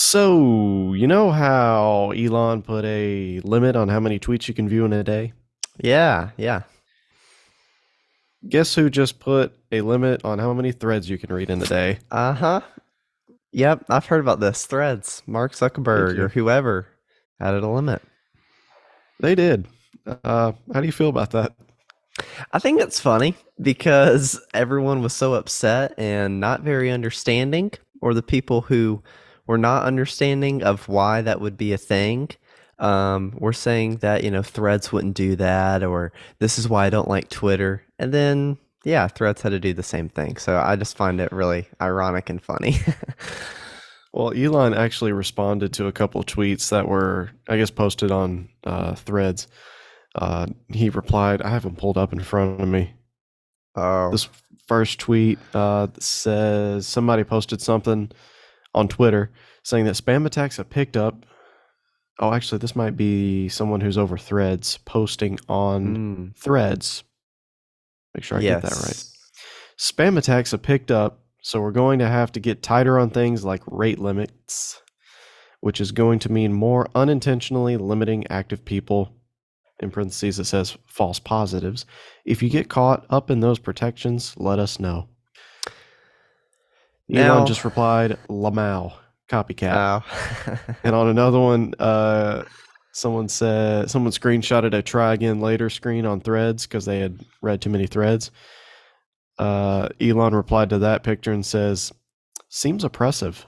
So, you know how Elon put a limit on how many tweets you can view in a day? Yeah, yeah. Guess who just put a limit on how many threads you can read in a day? Uh-huh. Yep, I've heard about this. Threads, Mark Thank Zuckerberg or you. whoever added a limit. They did. How do you feel about that? I think it's funny because everyone was so upset and not very understanding, or the people who were not understanding of why that would be a thing, were saying that, Threads wouldn't do that, or this is why I don't like Twitter. And then, yeah, Threads had to do the same thing. So I just find it really ironic and funny. Well, Elon actually responded to a couple of tweets that were, I guess, posted on threads. He replied, I have them pulled up in front of me. Oh, This first tweet says somebody posted something on Twitter saying that spam attacks have picked up. Oh, actually, this might be someone who's over Threads posting on mm, Threads. Make sure I get that right. yes. Spam attacks have picked up, so we're going to have to get tighter on things like rate limits, which is going to mean more unintentionally limiting active people. In parentheses, it says false positives. If you get caught up in those protections, let us know. Elon Now, just replied, Lamau, copycat. oh, And on another one, someone screenshotted a try again later screen on Threads because they had read too many threads. Elon replied to that picture and says, "Seems oppressive."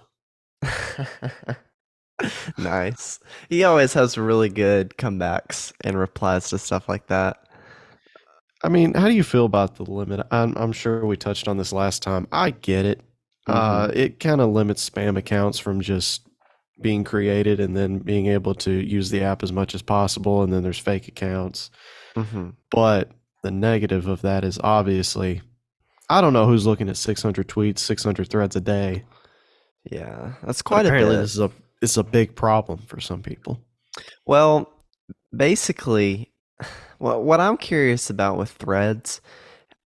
nice. He always has really good comebacks and replies to stuff like that. I mean, how do you feel about the limit? I'm sure we touched on this last time. I get it. Hmm. It kind of limits spam accounts from just being created and then being able to use the app as much as possible. And then there's fake accounts. Hmm. But the negative of that is obviously, I don't know who's looking at 600 tweets, 600 threads a day, Yeah, that's but quite a apparently bit. this is a big problem for some people. Well, basically, what I'm curious about with threads,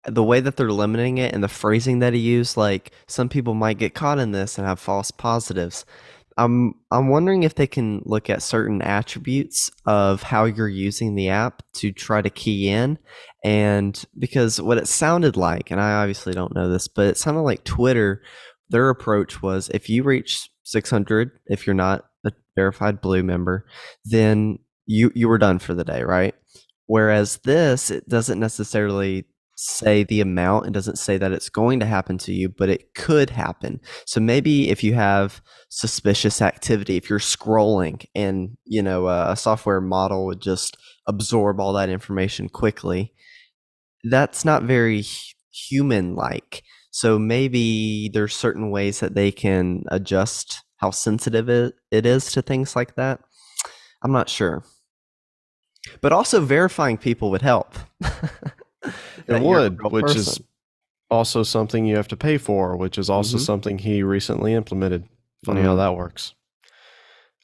the way that they're limiting it and the phrasing that he used, like some people might get caught in this and have false positives. I'm wondering if they can look at certain attributes of how you're using the app to try to key in. And because what it sounded like, and I obviously don't know this, but it sounded like Twitter, their approach was if you reach 600, if you're not a verified blue member, then you were done for the day, right? Whereas this, it doesn't necessarily say the amount, it doesn't say that it's going to happen to you, but it could happen. So maybe if you have suspicious activity, if you're scrolling and a software model would just absorb all that information quickly, that's not very human like. So maybe there's certain ways that they can adjust how sensitive it is to things like that. I'm not sure, but also verifying people would help. It That you're a would, real which is person. also something you have to pay for, which is also Hmm. something he recently implemented. Funny how Mm. that works.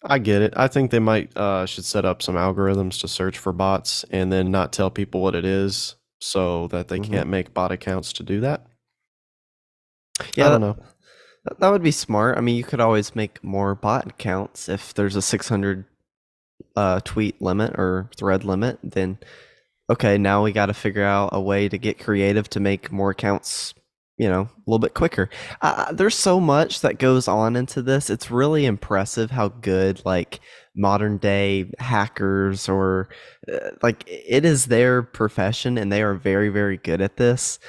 I get it. I think they might should set up some algorithms to search for bots and then not tell people what it is so that they Hmm. can't make bot accounts to do that. I Yeah, don't know. that would be smart. I mean, you could always make more bot accounts if there's a 600 tweet limit or thread limit. Then okay, now we got to figure out a way to get creative to make more accounts, a little bit quicker. There's so much that goes on into this. It's really impressive how good like modern day hackers or like it is their profession and they are very, very good at this.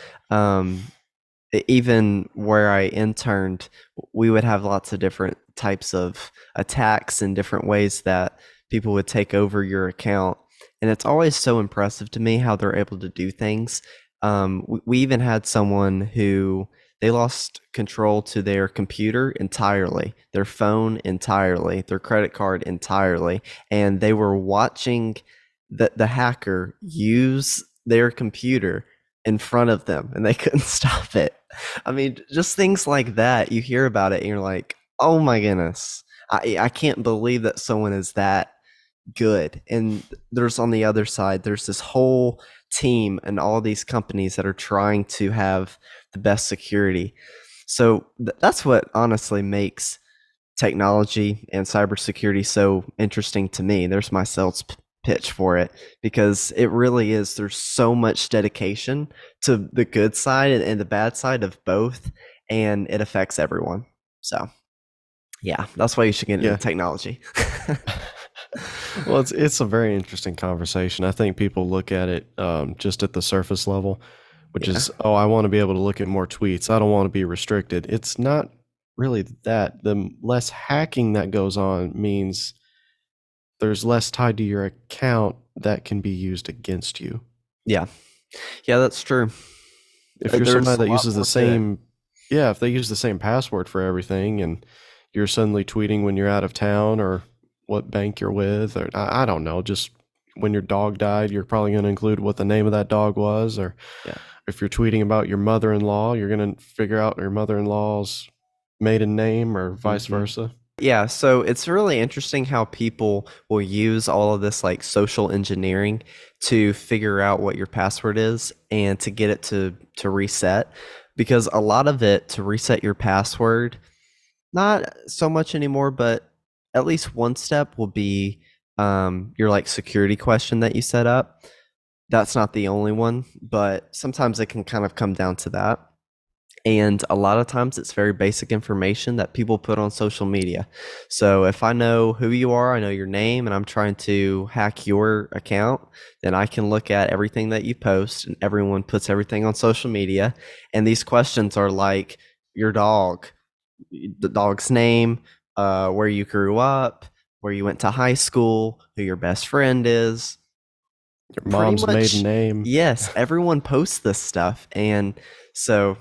Even where I interned, we would have lots of different types of attacks and different ways that people would take over your account. And it's always so impressive to me how they're able to do things. We even had someone who they lost control to their computer entirely, their phone entirely, their credit card entirely, and they were watching the hacker use their computer in front of them and they couldn't stop it. I mean, just things like that. You hear about it and you're like, oh my goodness. I can't believe that someone is that good. And there's on the other side, there's this whole team and all these companies that are trying to have the best security. So that's what honestly makes technology and cybersecurity so interesting to me. There's my sales pitch for it because it really is. There's so much dedication to the good side and the bad side of both, and it affects everyone. So, yeah, that's why you should get into Yeah. technology. Well, it's a very interesting conversation. I think people look at it just at the surface level, which Yeah. is, oh, I want to be able to look at more tweets. I don't want to be restricted. It's not really that. The less hacking that goes on means there's less tied to your account that can be used against you. Yeah. Yeah, that's true. If you're There's somebody a that lot uses the more to it. same, yeah, if they use the same password for everything and you're suddenly tweeting when you're out of town or what bank you're with, or I don't know, just when your dog died, you're probably going to include what the name of that dog was, or Yeah. if you're tweeting about your mother-in-law, you're going to figure out your mother-in-law's maiden name or vice hmm versa. Yeah, so it's really interesting how people will use all of this like social engineering to figure out what your password is and to get it to reset because a lot of it to reset your password, not so much anymore, but at least one step will be your like security question that you set up. That's not the only one, but sometimes it can kind of come down to that. And a lot of times it's very basic information that people put on social media. So if I know who you are, I know your name, and I'm trying to hack your account, then I can look at everything that you post, and everyone puts everything on social media. And these questions are like your dog, the dog's name, where you grew up, where you went to high school, who your best friend is, Your pretty mom's maiden much. name. Yes, everyone posts this stuff. And so,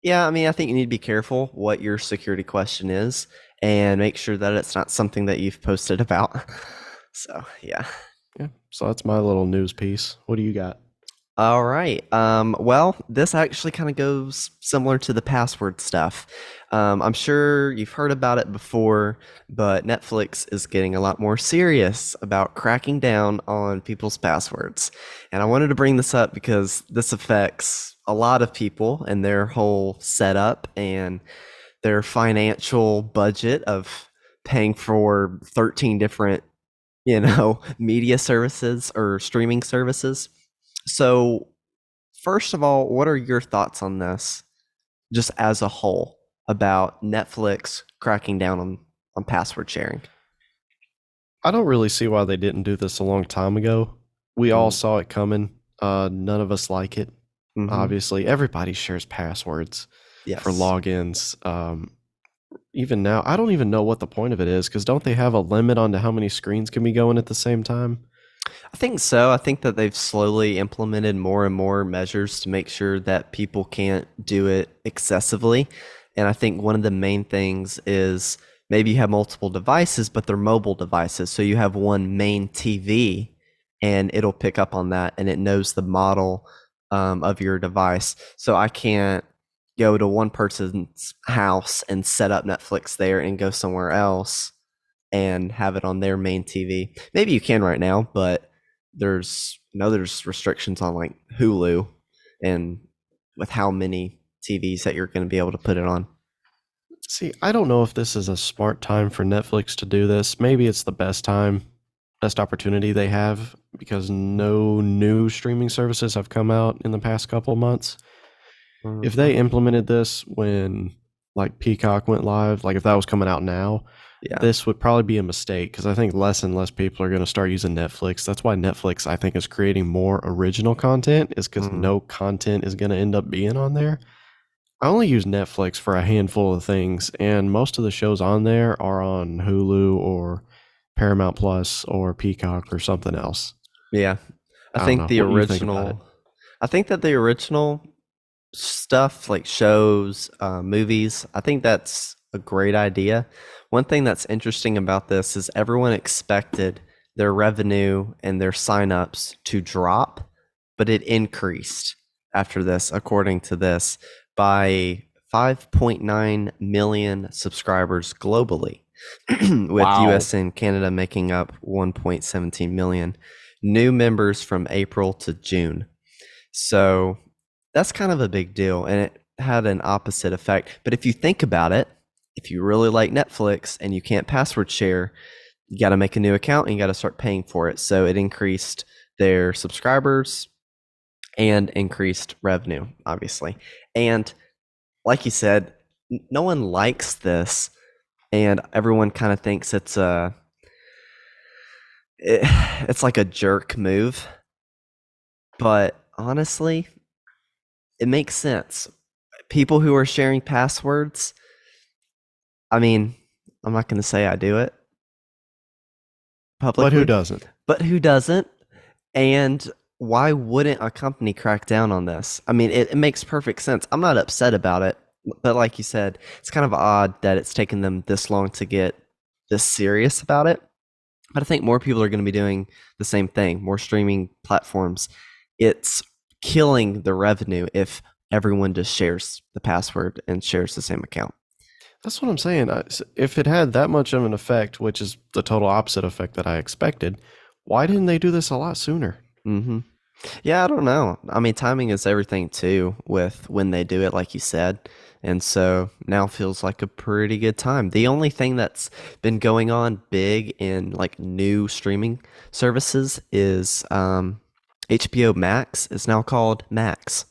yeah, I mean, I think you need to be careful what your security question is and make sure that it's not something that you've posted about. So, yeah. Yeah, so that's my little news piece. What do you got? All right. Well, this actually kind of goes similar to the password stuff. I'm sure you've heard about it before, but Netflix is getting a lot more serious about cracking down on people's passwords. And I wanted to bring this up because this affects a lot of people and their whole setup and their financial budget of paying for 13 different, media services or streaming services. So, first of all, what are your thoughts on this, just as a whole, about Netflix cracking down on password sharing? I don't really see why they didn't do this a long time ago. We all Mm. saw it coming. None of us like it. Mm-hmm. Obviously, everybody shares passwords for Yes. logins. Even now, I don't even know what the point of it is because don't they have a limit on to how many screens can be going at the same time? I think so. I think that they've slowly implemented more and more measures to make sure that people can't do it excessively. And I think one of the main things is maybe you have multiple devices, but they're mobile devices. So you have one main TV and it'll pick up on that and it knows the model of your device. So I can't go to one person's house and set up Netflix there and go somewhere else and have it on their main TV. Maybe you can right now, but there's restrictions on like Hulu and with how many TVs that you're going to be able to put it on. See, I don't know if this is a smart time for Netflix to do this. Maybe it's the best time, best opportunity they have because no new streaming services have come out in the past couple of months. If Mhm. they implemented this when like Peacock went live, like if that was coming out now, Yeah. this would probably be a mistake because I think less and less people are going to start using Netflix. That's why Netflix, I think, is creating more original content, is because Mm. no content is going to end up being on there. I only use Netflix for a handful of things, and most of the shows on there are on Hulu or Paramount Plus or Peacock or something else. Yeah. I I don't think know. the What do you think about it? original I think that the original stuff like shows, movies, I think that's a great idea. One thing that's interesting about this is everyone expected their revenue and their signups to drop, but it increased after this, according to this, by 5.9 million subscribers globally, with Wow. US and Canada making up 1.17 million new members from April to June. So that's kind of a big deal, and it had an opposite effect. But if you think about it, if you really like Netflix and you can't password share, you got to make a new account and you got to start paying for it. So it increased their subscribers and increased revenue, obviously. And like you said, no one likes this, and everyone kind of thinks it's like a jerk move. But honestly, it makes sense. People who are sharing passwords, I mean, I'm not going to say I do it But who publicly, doesn't? but who doesn't? And why wouldn't a company crack down on this? I mean, it makes perfect sense. I'm not upset about it, but like you said, it's kind of odd that it's taken them this long to get this serious about it. But I think more people are going to be doing the same thing, more streaming platforms. It's killing the revenue if everyone just shares the password and shares the same account. That's what I'm saying. If it had that much of an effect, which is the total opposite effect that I expected, why didn't they do this a lot sooner? Hmm. Yeah, I don't know. I mean, timing is everything too with when they do it, like you said. And so now feels like a pretty good time. The only thing that's been going on big in like new streaming services is HBO Max is now called Max.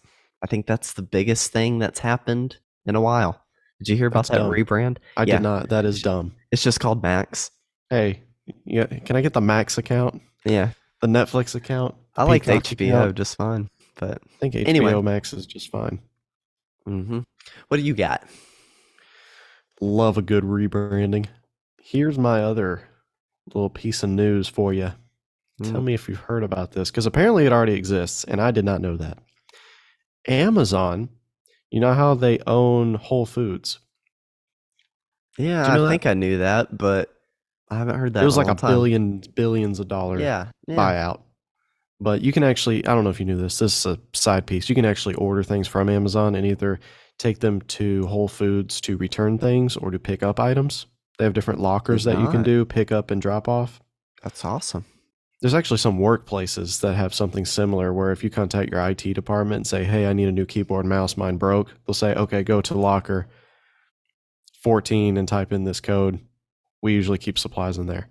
I think that's the biggest thing that's happened in a while. Did you hear about That's that dumb. rebrand? I did Yeah, not. That is it's dumb. it's just called Max. Hey, yeah, can I get the Max account? Yeah, The Netflix account? The I liked Peacock HBO account? just fine. But I think anyway, HBO Max is just fine. what do you got? Love a good rebranding. Here's my other little piece of news for you. Tell Mm. me if you've heard about this, because apparently it already exists, and I did not know that. Amazon, you know how they own Whole Foods? Do Yeah, you I know that? think I knew that, but I haven't heard It that in was a like a long time. billions of dollar Yeah, yeah. buyout. But you can actually, I don't know if you knew this, this is a side piece. You can actually order things from Amazon and either take them to Whole Foods to return things or to pick up items. They have different lockers Did that you can not. do, pick up and drop off. That's awesome. There's actually some workplaces that have something similar where if you contact your IT department and say, hey, I need a new keyboard and mouse, mine broke, they'll say, okay, go to locker 14 and type in this code. We usually keep supplies in there.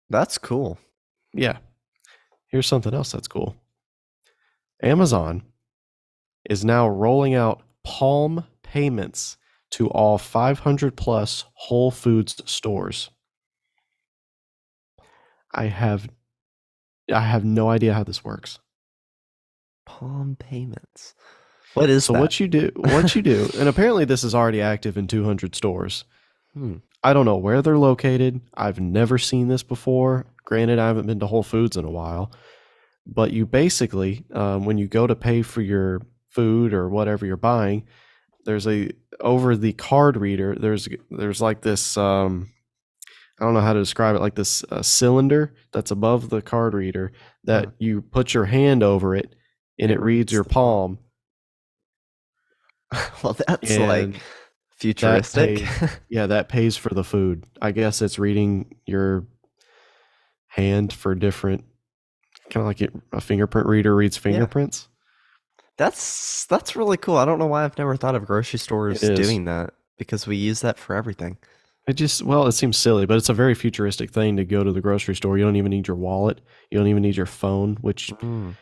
That's cool. Yeah. Here's something else that's cool. Amazon is now rolling out Palm payments to all 500 plus Whole Foods stores. I have I have no idea how this works. Palm payments. What is So that? what you do, and apparently this is already active in 200 stores. Hmm. I don't know where they're located. I've never seen this before. Granted, I haven't been to Whole Foods in a while, but you basically, when you go to pay for your food or whatever you're buying, there's a over the card reader. There's like this. I don't know how to describe it. Like this cylinder that's above the card reader Huh. that you put your hand over it, and It it reads reads your the palm. palm, Well, that's like and that futuristic. pays. Yeah, that pays for the food. I guess it's reading your hand for different, kind of like a fingerprint reader reads Yeah. fingerprints. That's really cool. I don't know why I've never thought of grocery It stores is. doing that because we use that for everything. It just, well, it seems silly, but it's a very futuristic thing to go to the grocery store. You don't even need your wallet. You don't even need your phone, which, Mm.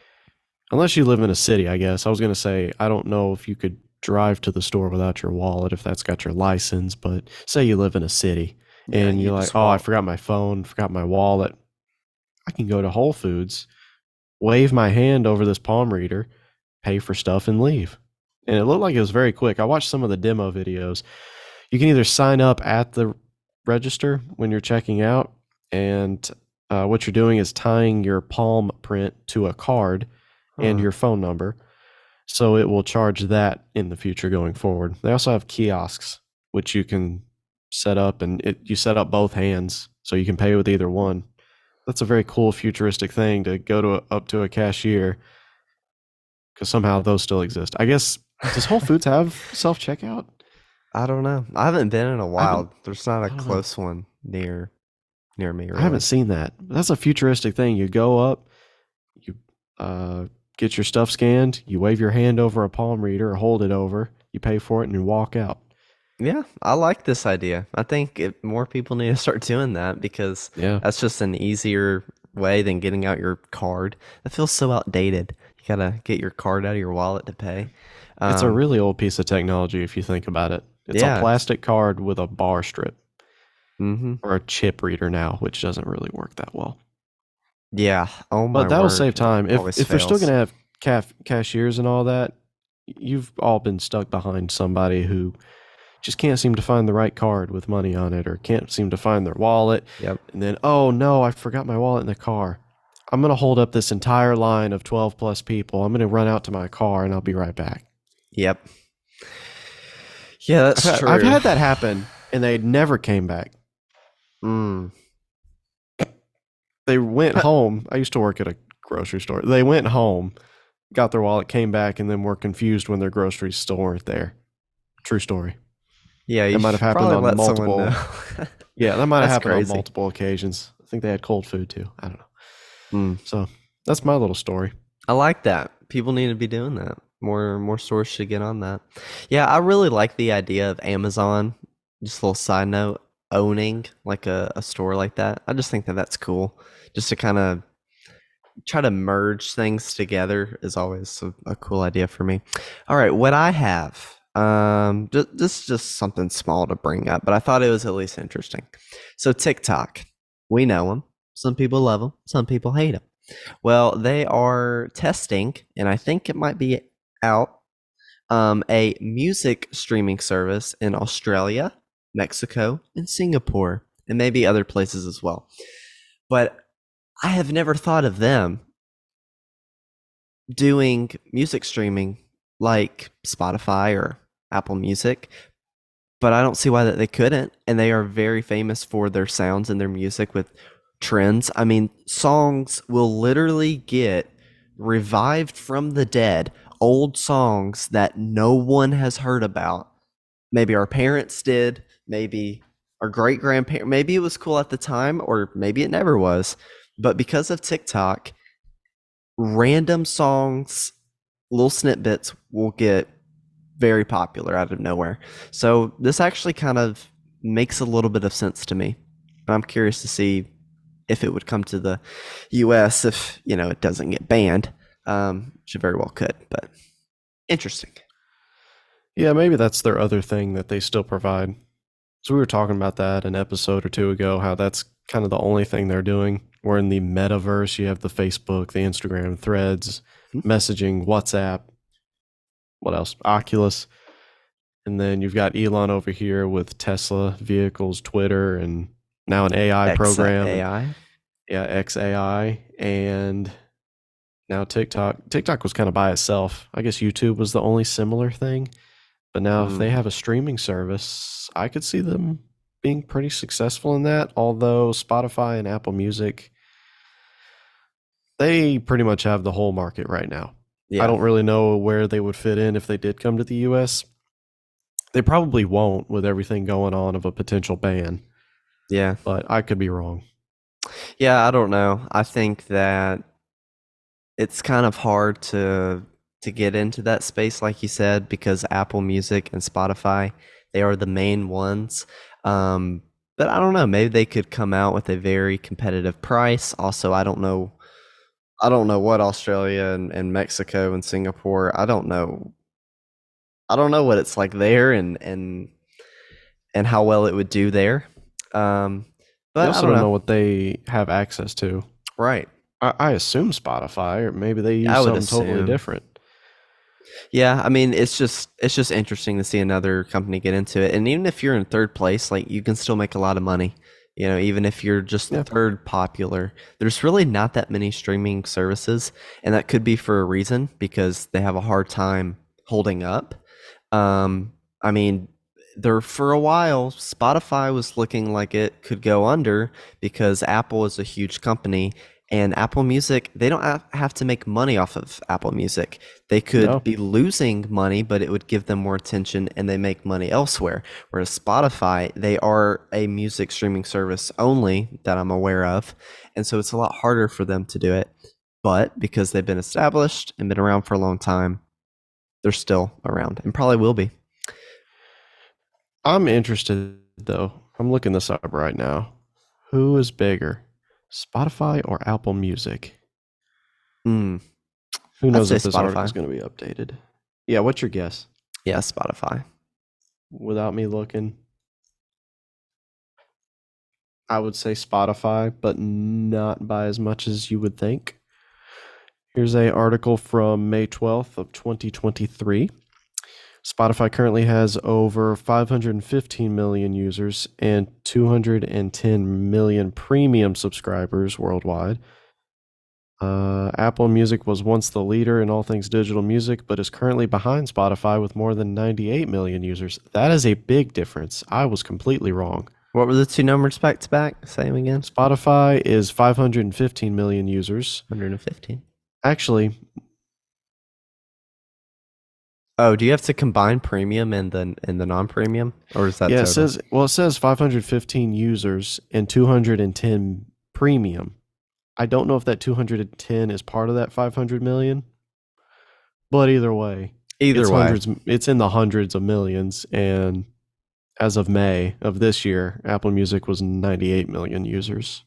unless you live in a city, I guess. I was going to say, I don't know if you could drive to the store without your wallet, if that's got your license, but say you live in a city Yeah, and you you're like, just oh, I walk. forgot my phone, forgot my wallet. I can go to Whole Foods, wave my hand over this palm reader, pay for stuff, and leave. And it looked like it was very quick. I watched some of the demo videos. You can either sign up at the register when you're checking out, and what you're doing is tying your palm print to a card and Huh. your phone number. So it will charge that in the future going forward. They also have kiosks, which you can set up, and you set up both hands so you can pay with either one. That's a very cool futuristic thing to go to up to a cashier because somehow those still exist. I guess, does Whole Foods have self checkout? I don't know. I haven't been in a I haven't. while. There's not a I don't know. close one near me, I haven't really. seen that. That's a futuristic thing. You go up, you uh, get your stuff scanned, you wave your hand over a palm reader or hold it over, you pay for it, and you walk out. Yeah, I like this idea. I think more people need to start doing that because Yeah. that's just an easier way than getting out your card. That feels so outdated. You gotta get your card out of your wallet to pay. It's a Um, really old piece of technology if you think about it. It's a yeah. plastic card with a bar strip Mm-hmm. or a chip reader now, which doesn't really work that well. Yeah. Oh my But that'll word. save It time. If always if they're still fails. going to have cashiers and all that, you've all been stuck behind somebody who just can't seem to find the right card with money on it or can't seem to find their wallet. Yep. And then, oh no, I forgot my wallet in the car. I'm going to hold up this entire line of 12 plus people. I'm going to run out to my car and I'll be right back. Yep. Yeah, that's I've true. had that happen and they never came back. Mm. They went home. I used to work at a grocery store. They went home, got their wallet, came back, and then were confused when their groceries still weren't there. True story. Yeah, It you might have should happened probably on let someone multiple. know. Yeah, that might have That's happened on crazy. multiple occasions. I think they had cold food too. I don't know. Mm. So that's my little story. I like that. People need to be doing that. More stores should get on that. Yeah, I really like the idea of Amazon. Just a little side note, owning like a store like that. I just think that that's cool. Just to kind of try to merge things together is always a cool idea for me. All right, what I have, just something small to bring up, but I thought it was at least interesting. So TikTok, we know them. Some people love them. Some people hate them. Well, they are testing, and I think it might be out, a music streaming service in Australia, Mexico, and Singapore, and maybe other places as well. But I have never thought of them doing music streaming like Spotify or Apple Music, but I don't see why that they couldn't. And they are very famous for their sounds and their music with trends. I mean, songs will literally get revived from the dead, old songs that no one has heard about. Maybe our parents did, maybe our great grandparents, maybe it was cool at the time, or maybe it never was. But because of TikTok, random songs, little snippets will get very popular out of nowhere. So this actually kind of makes a little bit of sense to me. I'm curious to see if it would come to the US if, it doesn't get banned. Which it very well could, but interesting. Yeah, maybe that's their other thing that they still provide. So we were talking about that an episode or two ago, how that's kind of the only thing they're doing. Where in the metaverse, you have the Facebook, the Instagram, Threads, Hmm. messaging, WhatsApp, what else? Oculus. And then you've got Elon over here with Tesla vehicles, Twitter, and now an AI program. AI. Yeah, XAI. And now TikTok. TikTok was kind of by itself. I guess YouTube was the only similar thing. But now, if they Mm. have a streaming service, I could see them being pretty successful in that. Although Spotify and Apple Music, they pretty much have the whole market right now. I Yeah. don't really know where they would fit in if they did come to the US. They probably won't with everything going on of a potential ban, Yeah. but I could be wrong. Yeah, I don't know. I think that it's kind of hard to get into that space like you said because Apple Music and Spotify, they are the main ones. But I don't know, maybe they could come out with a very competitive price. Also, I don't know what Australia and Mexico and Singapore, I don't know what it's like there and how well it would do there. Um, You but I also don't don't know. know what they have access to. Right. I assume Spotify, or maybe they I use would something totally assume. different. Yeah, I mean, it's just interesting to see another company get into it. And even if you're in third place, like you can still make a lot of money. Even if you're just Yeah. third popular, there's really not that many streaming services, and that could be for a reason because they have a hard time holding up. I mean, there for a while, Spotify was looking like it could go under because Apple is a huge company and Apple Music, they don't have to make money off of Apple Music. They could No. be losing money, but it would give them more attention and they make money elsewhere. Whereas Spotify, they are a music streaming service only that I'm aware of. And so it's a lot harder for them to do it. But because they've been established and been around for a long time, they're still around and probably will be. I'm interested though. I'm looking this up right now. Who is bigger, Spotify or Apple Music? Hmm. Who I'd knows say if this article is Spotify. going to be updated? Yeah, what's your guess? Yeah, Spotify. Without me looking, I would say Spotify, but not by as much as you would think. Here's a article from May 12th of 2023. Spotify currently has over 515 million users and 210 million premium subscribers worldwide. Apple Music was once the leader in all things digital music, but is currently behind Spotify with more than 98 million users. That is a big difference. I was completely wrong. What were the two numbers back to back? Say them again. Spotify is 515 million users. 115. Actually, Oh, do you have to combine premium and the non-premium, or is that yeah, total? it says 515 users and 210 premium. I don't know if that 210 is part of that 500 million, but either way, Either way, it's in the hundreds of millions. And as of May of this year, Apple Music was 98 million users.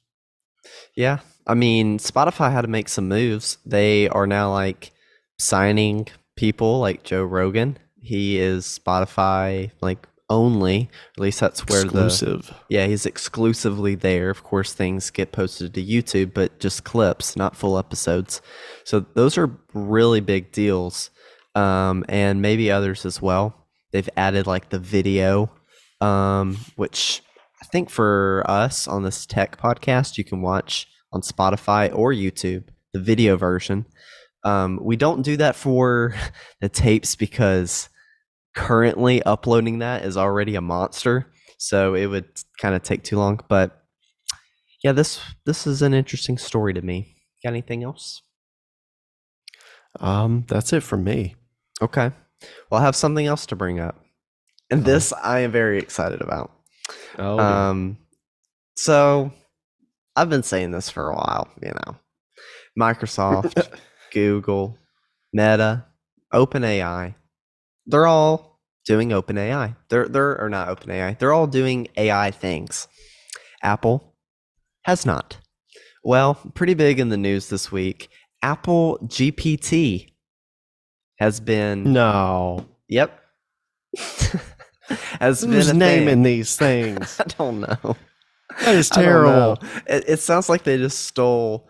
yeah. I mean, Spotify had to make some moves. They are now like signing people like Joe Rogan. He is Spotify like only. At least that's where Exclusive. he's exclusively there. Of course, things get posted to YouTube, but just clips, not full episodes. So those are really big deals. And maybe others as well. They've added like the video, which I think for us on this tech podcast, you can watch on Spotify or YouTube, the video version. We don't do that for the tapes because currently uploading that is already a monster. So it would kind of take too long. But yeah, this is an interesting story to me. Got anything else? That's it for me. Okay. Well, I have something else to bring up. And this I am very excited about. Oh, dear. So I've been saying this for a while, Microsoft, Google, Meta, OpenAI, they're all doing OpenAI. They're or not OpenAI. They're all doing AI things. Apple has not. Well, pretty big in the news this week. Apple GPT has been No. Yep. has Who's been a naming thing. these things? I don't know. That is I don't know. terrible. It sounds like they just stole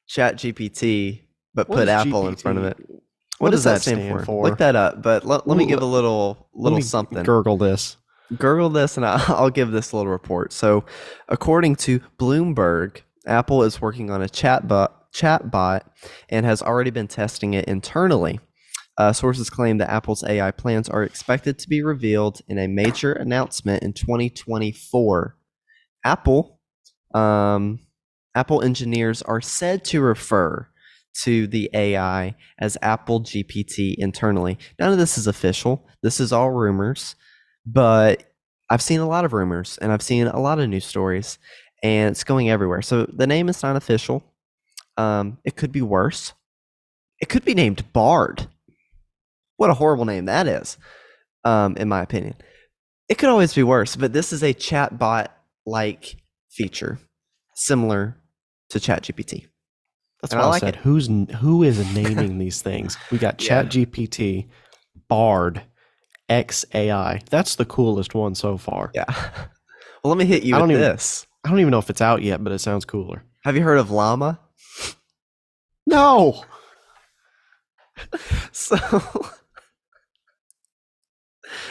Chat GPT but What put is Apple in front of it. GPT? What does that stand stand for? Look that up. But let me give a little Let me something. gurgle this. Gurgle this, and I'll give this little report. So, according to Bloomberg, Apple is working on a chatbot and has already been testing it internally. Sources claim that Apple's AI plans are expected to be revealed in a major announcement in 2024. Apple, Apple engineers are said to refer to the AI as Apple GPT internally. None of this is official. This is all rumors, but I've seen a lot of rumors and I've seen a lot of news stories, and it's going everywhere. So the name is not official. It could be worse. It could be named Bard. What a horrible name that is, in my opinion. It could always be worse, but this is a chatbot-like feature, similar to ChatGPT. That's And why I I like said, it. who is naming these things? We got Yeah. ChatGPT, Bard, XAI. That's the coolest one so far. Yeah. Well, let me hit you I with don't even- this. I don't even know if it's out yet, but it sounds cooler. Have you heard of Llama? No. So,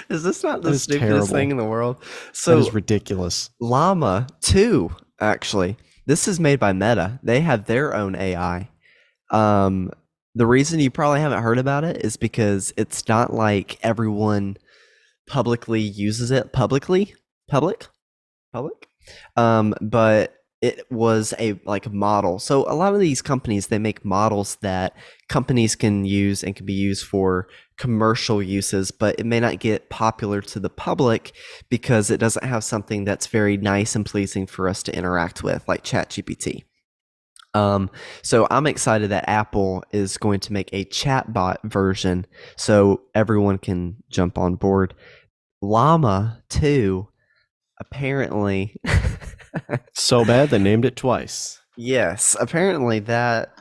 is this not the That is stupidest terrible. thing in the world? That So, is ridiculous. Llama 2, actually. This is made by Meta. They have their own AI. The reason you probably haven't heard about it is because it's not like everyone publicly uses it public, but it was a like model. So a lot of these companies, they make models that companies can use and can be used for commercial uses, but it may not get popular to the public because it doesn't have something that's very nice and pleasing for us to interact with, like ChatGPT. So I'm excited that Apple is going to make a chatbot version so everyone can jump on board. Llama 2 apparently So bad they named it twice. yes, apparently that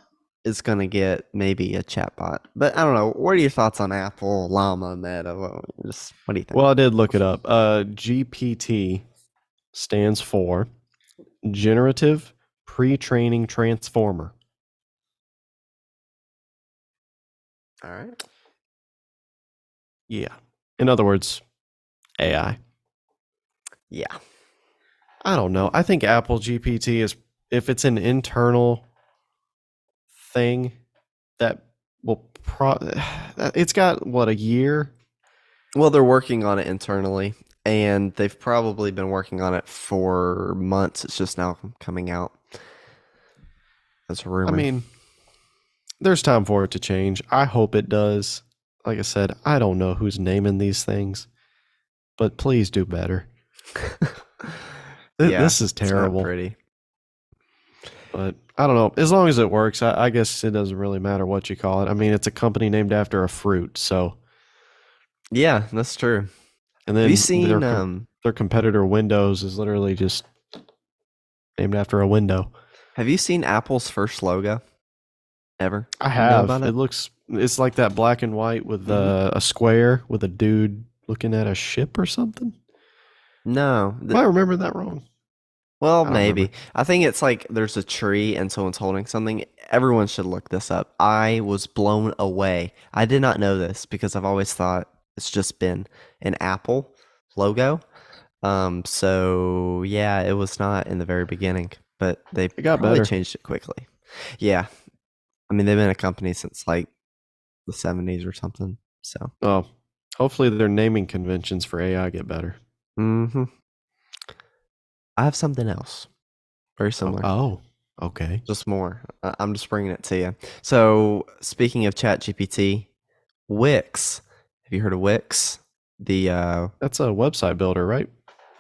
is going to get maybe a chatbot. But I don't know. What are your thoughts on Apple, Llama, Meta? What do you think? Well, I did look it up. GPT stands for Generative Pre-training Transformer. All right. Yeah. In other words, AI. Yeah. I don't know. I think Apple GPT is, if it's an internal thing, that will it's got what, a year? Well, they're working on it internally, and they've probably been working on it for months. It's just now coming out as a I rumor. mean, there's time for it to change. I hope it does. Like I said, I don't know who's naming these things, but please do better. Yeah, This is it's not terrible. pretty. But I don't know. As long as it works, I guess it doesn't really matter what you call it. I mean, it's a company named after a fruit, so. Yeah, that's true. And Have you then seen their competitor Windows is literally just named after a window. Apple's first logo ever? I You know have. about it? It's like that black and white with a square with a dude looking at a ship or something. No. Am I remembering that wrong? Well, I don't remember. maybe. I think it's like there's a tree and someone's holding something. Everyone should look this up. I was blown away. I did not know this because I've always thought it's just been an Apple logo. So yeah, it was not in the very beginning, but they It got probably better. changed it quickly. Yeah. I mean, they've been a company since like the 70s or something. So, Oh, hopefully their naming conventions for AI get better. hmm I have something else very similar. Oh, okay. Just more. I'm just bringing it to you. So, speaking of ChatGPT, Wix. Have you heard of Wix? The That's a website builder, right?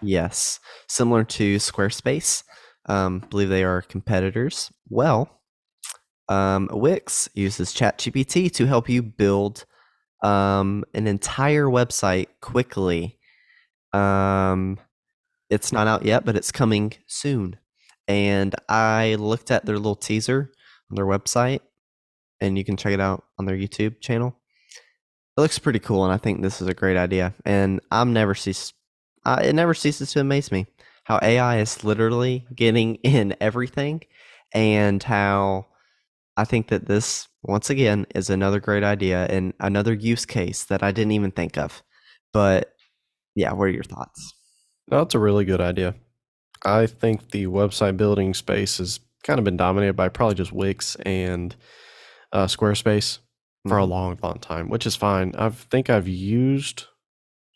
yes, similar to Squarespace. Believe they are competitors. Well, Wix uses ChatGPT to help you build an entire website quickly. It's not out yet, but it's coming soon. And I looked at their little teaser on their website, and you can check it out on their YouTube channel. It looks pretty cool, and I think this is a great idea. And it never ceases to amaze me how AI is literally getting in everything, and how I think that this once again is another great idea and another use case that I didn't even think of. But yeah, what are your thoughts? No, that's a really good idea. I think the website building space has kind of been dominated by probably just Wix and Squarespace for a Mhm. long, long time, which is fine. I think I've used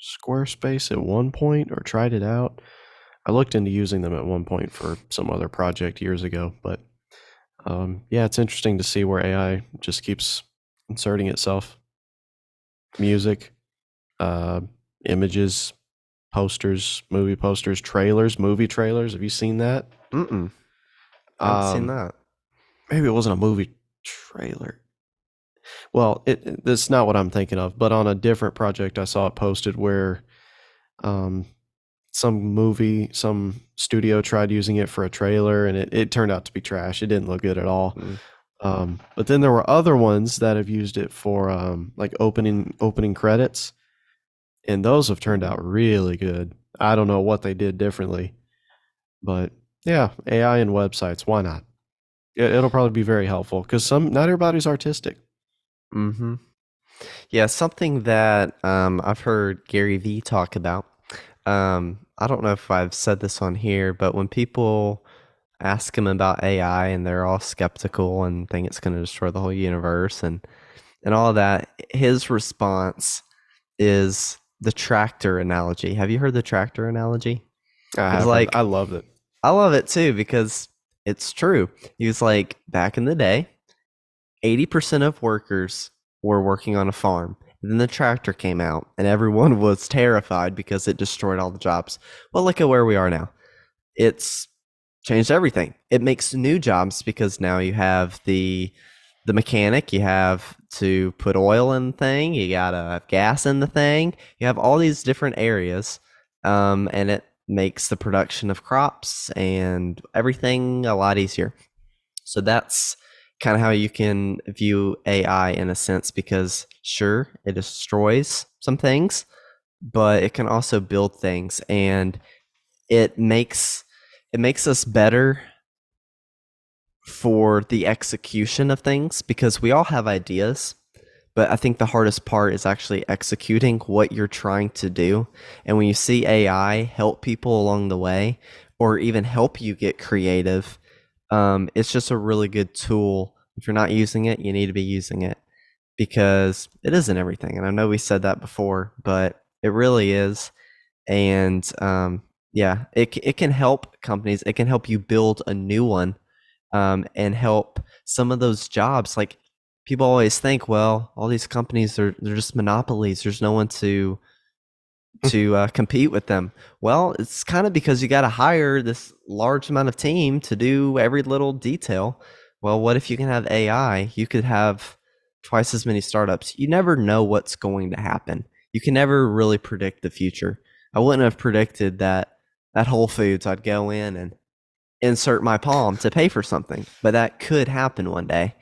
Squarespace at one point or tried it out. I looked into using them at one point for some other project years ago, but yeah, it's interesting to see where AI just keeps inserting itself. Music, uh, images, posters, movie posters, trailers, movie trailers. Have you seen that? Mm-mm. I haven't seen Um, that. maybe it wasn't a movie trailer. Well, that's not what I'm thinking of, but on a different project, I saw it posted where um, some studio tried using it for a trailer, and it turned out to be trash. It didn't look good at all. Mm. But then there were other ones that have used it for like opening credits, and those have turned out really good. I don't know what they did differently, but yeah, AI and websites, why not? It'll probably be very helpful because not everybody's artistic. Mm-hmm. Yeah, something that I've heard Gary Vee talk about. I don't know if I've said this on here, but when people ask him about AI and they're all skeptical and think it's going to destroy the whole universe and all that, his response is the tractor analogy. Have you heard the tractor analogy? I It's have heard. I like love it. I love it too because it's true. He was like back in the day, 80% of workers were working on a farm. And then the tractor came out and everyone was terrified because it destroyed all the jobs. Well, look at where we are now. It's changed everything. It makes new jobs because now you have the the mechanic, you have to put oil in the thing, you gotta have gas in the thing, you have all these different areas, and it makes the production of crops and everything a lot easier. So that's kind of how you can view AI in a sense, because sure, it destroys some things, but it can also build things, and it makes us better for the execution of things, because we all have ideas, but I think the hardest part is actually executing what you're trying to do. And when you see AI help people along the way, or even help you get creative, it's just a really good tool. If you're not using it, you need to be using it, because it isn't everything. And I know we said that before, but it really is. And yeah, it can help companies. It can help you build a new one, and help some of those jobs. Like, people always think, well, all these companies they're just monopolies. There's no one to compete with them. Well, it's kind of because you got to hire this large amount of team to do every little detail. Well, what if you can have AI? You could have twice as many startups. You never know what's going to happen. You can never really predict the future. I wouldn't have predicted that at Whole Foods I'd go in and insert my palm to pay for something, but that could happen one day.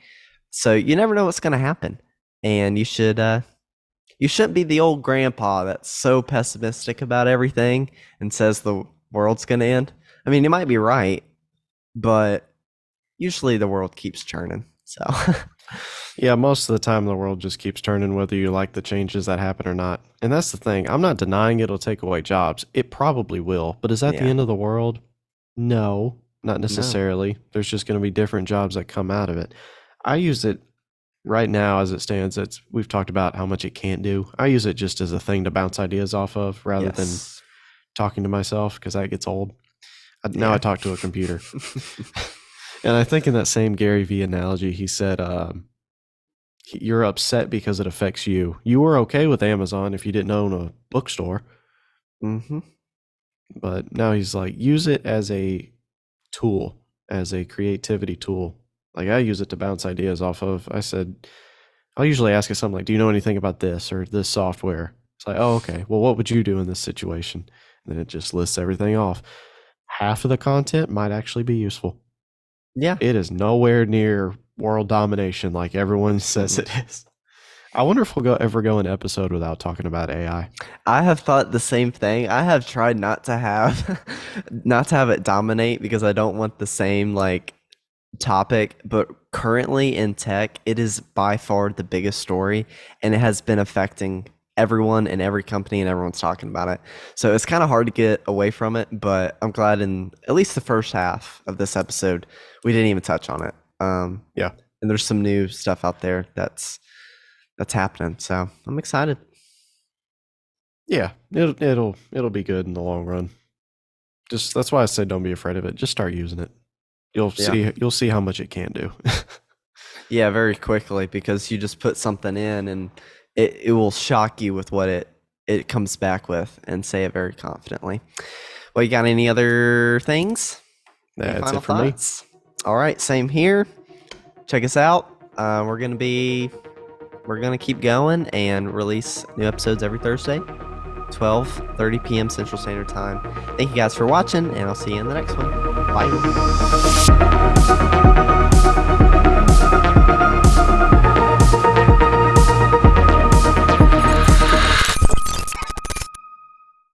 So you never know what's going to happen, and you shouldn't be the old grandpa that's so pessimistic about everything and says the world's going to end. I mean, you might be right, but usually the world keeps churning. So Yeah, most of the time the world just keeps turning whether you like the changes that happen or not. And that's the thing. I'm not denying it'll take away jobs. It probably will. But is that the Yeah. end of the world? No, not No. necessarily. There's just going to be different jobs that come out of it. I use it right now as it stands. We've talked about how much it can't do. I use it just as a thing to bounce ideas off of rather than Yes. talking to myself, because that gets old. Now Yeah. I talk to a computer. And I think in that same Gary Vee analogy, he said, you're upset because it affects you. You were okay with Amazon if you didn't own a bookstore, Mm-hmm. but now he's like, use it as a tool, as a creativity tool. Like, I use it to bounce ideas off of. I said, I'll usually ask it something like, do you know anything about this or this software? It's like, oh, okay. Well, what would you do in this situation? And then it just lists everything off. Half of the content might actually be useful. Yeah. It is nowhere near world domination like everyone says it is. I wonder if we'll ever go an episode without talking about AI. I have thought the same thing. I have tried not to have not to have it dominate, because I don't want the same like topic, but currently in tech, it is by far the biggest story, and it has been affecting everyone in every company, and everyone's talking about it. So it's kind of hard to get away from it, but I'm glad in at least the first half of this episode we didn't even touch on it. Yeah. And there's some new stuff out there that's happening. So I'm excited. Yeah, it'll be good in the long run. Just that's why I said don't be afraid of it. Just start using it. You'll see how much it can do. Yeah, very quickly, because you just put something in and it will shock you with what it comes back with, and say it very confidently. Well, you got any other things? Any That's final it for me. thoughts? All right, same here. Check us out. We're gonna keep going and release new episodes every Thursday, 12:30 p.m. Central Standard Time. Thank you guys for watching, and I'll see you in the next one. Bye.